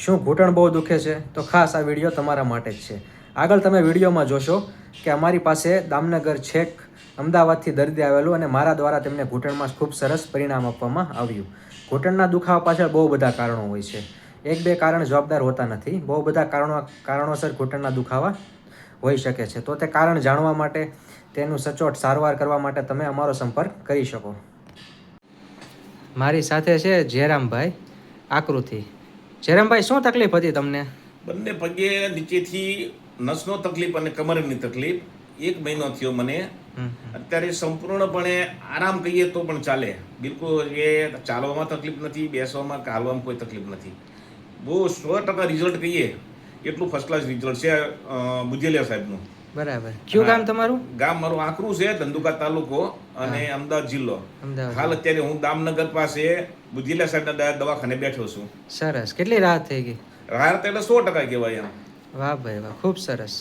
શું ઘૂંટણ બહુ દુખે છે? તો ખાસ આ વિડીયો તમારા માટે જ છે. આગળ તમે વિડીયોમાં જોશો કે અમારી પાસે દામનગર છેક અમદાવાદથી દર્દી આવેલું અને મારા દ્વારા તેમને ઘૂંટણમાં ખૂબ સરસ પરિણામ આપવામાં આવ્યું. ઘૂંટણના દુખાવા પાછળ બહુ બધા કારણો હોય છે. એક બે કારણ જવાબદાર હોતા નથી. બહુ બધા કારણોસર ઘૂંટણના દુખાવા હોઈ શકે છે. તો તે કારણ જાણવા માટે, તેનું સચોટ સારવાર કરવા માટે તમે અમારો સંપર્ક કરી શકો. મારી સાથે છે જયરામભાઈ આકૃતિ. જયરામભાઈ, શું તકલીફ હતી તમને? બંને પગે નીચેથી નસનો તકલીફ અને કમરની તકલીફ 1 મહિનો થયો મને. અત્યારે સંપૂર્ણપણે આરામ કહીએ તો પણ ચાલે. બિલકુલ એ ચાલવામાં તકલીફ નથી, બેસવામાં કે હાલવામાં કોઈ તકલીફ નથી. બહુ 100% રિઝલ્ટ કહીએ એટલું ફર્સ્ટ ક્લાસ રિઝલ્ટ છે બુજેલિયા સાહેબનું. બરાબર. કયું ગામ તમારું? ગામ મારું આકરું છે, ધંધુકા તાલુકો અને અમદાવાદ જિલ્લો. હાલ અત્યારે હું દામનગર પાસે બુજેલિયા સાહેબના દવાખાને બેઠો છું. સરસ. કેટલી રાહત થઈ ગઈ? રાહત એટલે 100% કહેવાય એમ. વાહ ભાઈ વાહ, ખૂબ સરસ.